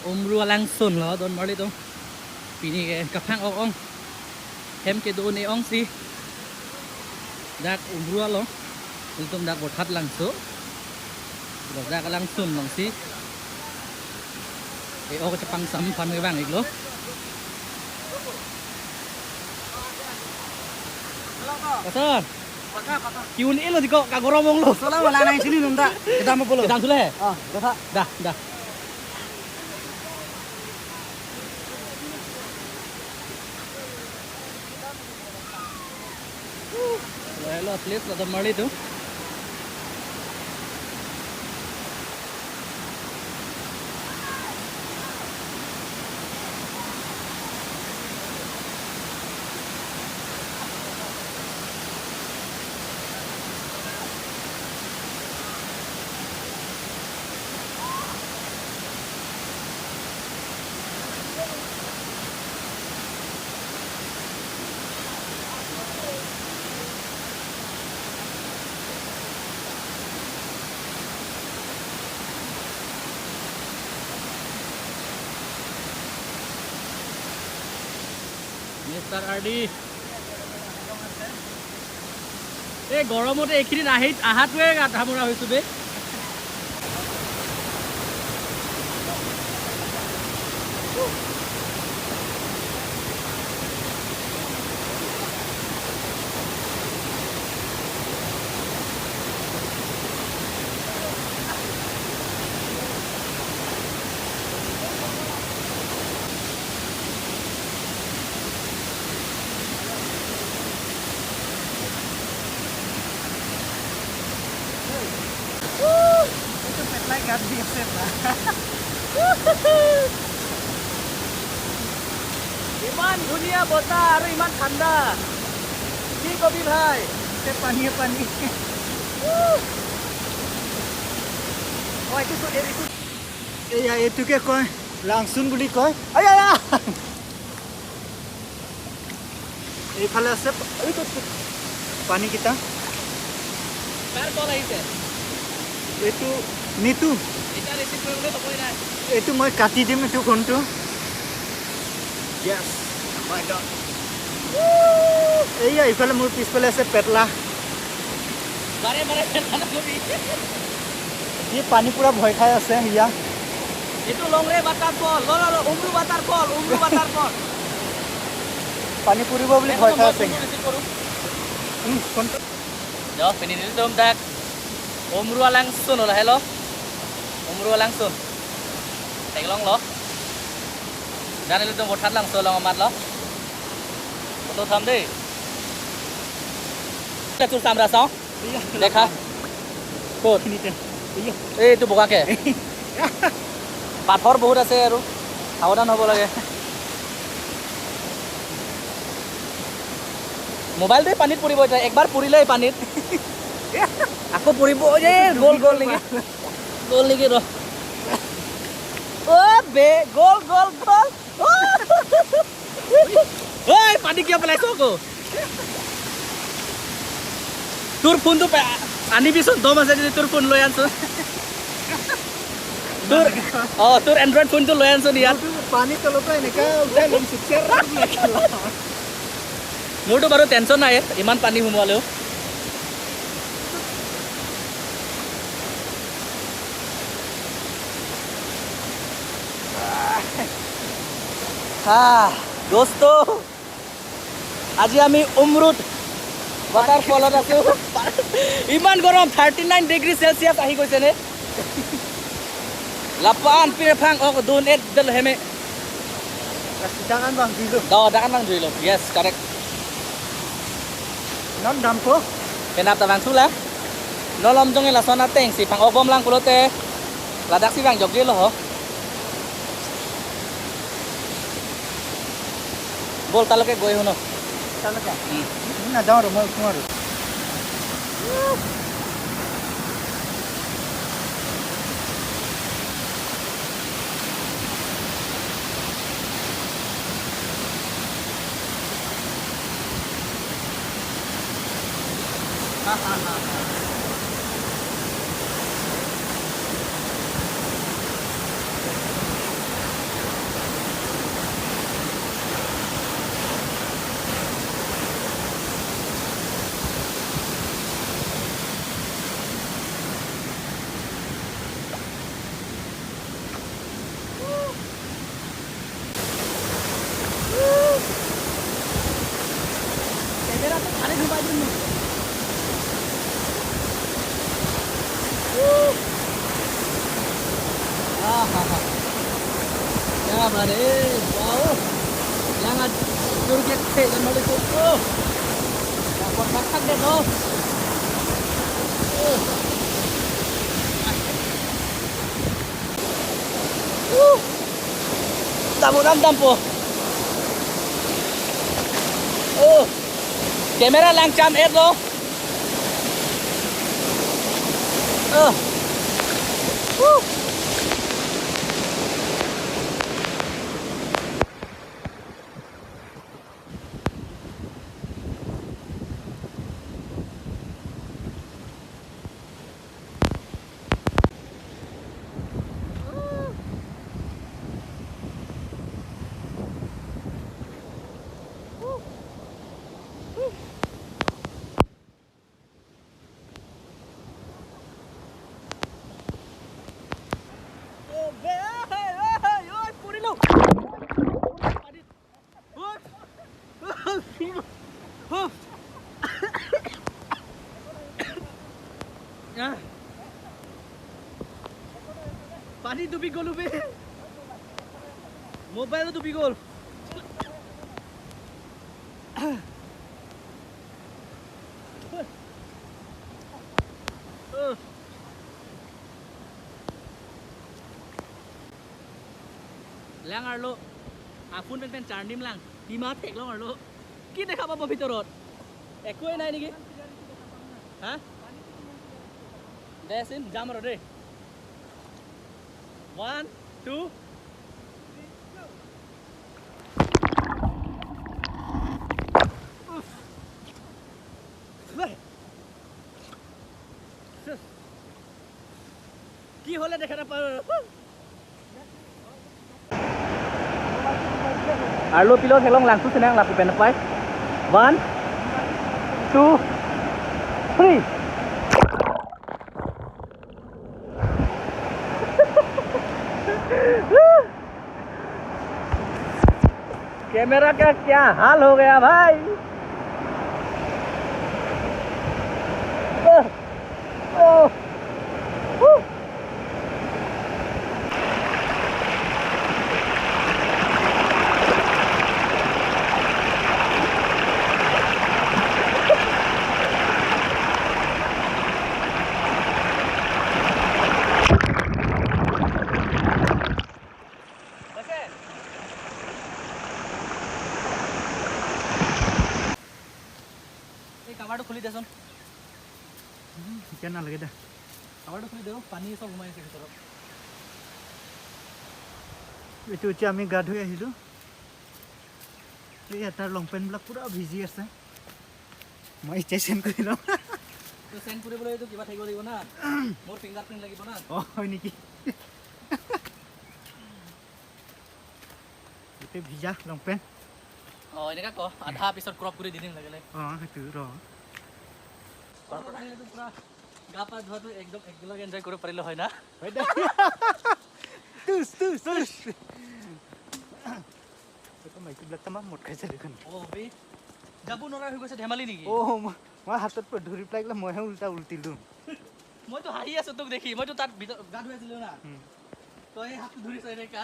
umrua langsung lo don mali to pini ke kapang ong hem ke do ne ong si dak umrua lo untuk dak bothat langsung lo dak langsung long si e o ke pang sam pan ke bang ik lo Pasal kiun ilo diko kagoromong lo Soalnya malah naik sini nunda. Kita mau pulang. kita sudah Ah, kita. dah lo please lo to mali tu Mr. Ardi এই গৰমতে এইখিনি আহাটোৱে আধা মৰা হৈছো বে Gak bisa lah. ইমান ধুনীয়া বতাহ আৰু ইমান ঠাণ্ডা কি কবি ভাই Pani. oh itu Iya itu ke koi langsung beli koi. Ayo ya. এইফালে আছে এইটো পানী kita. কাৰ কল আহিছে এইটো নিতু এটা ৰিচিভ কৰিবলৈ হ'বই নাই এইটো মই কাটি দিম এইটো ফোনটো yes my god এইয়া ইফালে মোৰ পিছফালে আছে পেটলা বাৰে পেটলা নকবি এই পানী পুৰা ভয় খাই আছে ইয়া এইটো লংৰে বাটাৰ ফল উমৰু বাটাৰ ফল পানী পুৰিব বুলি ভয় খাই আছে ফোনটো Yo, pinili dong dak. Umrua langsung lah hello. Umrua langsung. Tenglong lo. Dan itu dong bothat langsung lo amat lo. Foto tham đi. Là chụp sam ra sao? Dekha. Cốt. এই তো বোকাকে পাথৰ বহুত আছে আৰু সাৱধান হ'ব লাগে মোবাইলটো পানীত পৰিব এতিয়া একবাৰ পৰিলে পানীত আকৌ পৰিব যে গোল নেকি ৰ ও বে গোল ঐ পানী কিয় পেলাইছ আকৌ তোৰ ফোনটো আনিবিচোন দম আছে যদি তোৰ ফোন লৈ আনছো তোৰ এণ্ড্ৰইড ফোনটো লৈ আনছো ইয়াত পানী তলতে এনেকা উঠাই লম মোৰতো বাৰু টেনশ্যন নাই ইমান পানী সোমোৱালেও দোস্ত আজি আমি উমৰুত ৱাটাৰ ফলত আছো ইমান গৰম 39 ডিগ্ৰী সেলসিয়াস আহি গৈছে নে lapan pirfang oh don et del heme jangan bang dulu jangan bang dulu yes correct non dampo kenapa bang sula nolom jong la sona teng si pang obom lang pulote ladak si bang jogge lo ho bol taloke goy hono taloke na dauro mo kumaru Ya bare, wow. Langat turget se dan mali tu. Oh. Ya buat makan deh no. Tamunan dampo. Oh. Kamera langcam lo. Pani dubi gol ube. Mobile dubi gol. Lang arlo. Afun pen charnim lang. Dima tek long arlo. Ki dekha pabo bitorot. Ekoi nai niki? Ha? Desin jam ro de. 1 2 কি হলে দেখা না পারো আর লো পিলো থেলং লাংসু সেনাং লাপি PAN পাই 1 2 3 camera का क्या हाल हो गया भाई কাবাৰটো খুলি দেচোন কেন নালাগে দে কাবাৰটো খুলি দেও পানী সব ঘুমাই আছে ভিতৰত এইটো এতিয়া আমি গা ধুই আহিলোঁ এই তাৰ লং পেণ্টবিলাক পুৰা ভিজি আছে মই এতিয়া চেণ্ড কৰি লওঁ তো চেণ্ড কৰিবলৈ এইটো কিবা থাকিব লাগিব না মোৰ ফিংগাৰপ্ৰিণ্ট লাগিব না অঁ হয় নেকি গোটেই ভিজা লং পেণ্ট অঁ এনেকা ক আধা পিছত ক্ৰপ কৰি দি দিম লাগিলে অঁ সেইটো ৰ পুৰা গা পা ধোৱাটো একদম একেলগে এনজয় কৰিব পাৰিলে হয় না হয় দে তুচ তুচ তুচ এইটো মাইকীবিলাক তামাম মদ খাইছে দেখোন অঁ বে যাব নোৱাৰা হৈ গৈছে ধেমালি নেকি অঁ মই হাতত ধৰি পেলাই গ'লে মইহে উল্টিলোঁ মইতো হাঁহি আছো তোক দেখি মইতো তাত ভিতৰত গা ধুই আছিলো না তই হাতটো ধৰিছ এনেকা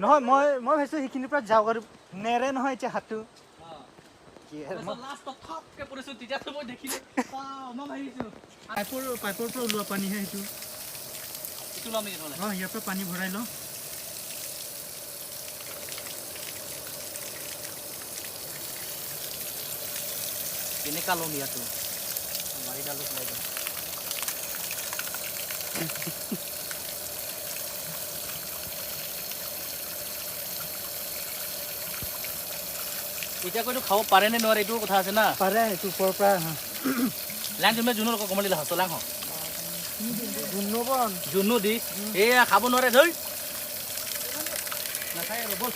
নহয় মই ভাবিছোঁ সেইখিনিৰ পৰা যাওঁ আৰু নেৰে নহয় এতিয়া হাতটো লাষ্টত থপকে পৰিছো তেতিয়াতো মই দেখিলো মই ভাবিছো পাইপৰ পৰা ওলোৱা পানীহে সেইটো এইটো ল'ম নেকি নহ'লে অঁ ইয়াৰ পৰা পানী ভৰাই লওঁ কেনেকা ল'ম ইয়াতো বাৰীডালো চলাই দিওঁ এতিয়া কৈতো খাব পাৰে নে নোৱাৰে এইটো কথা আছে না পাৰে এইটো ওপৰৰ পৰা লাং তুমি জুনুৰ কমলি লাহ চলাং হ ধুনবন জুনু দি এয়া খাব নোৱাৰে ধৰি নাখায় আৰু বল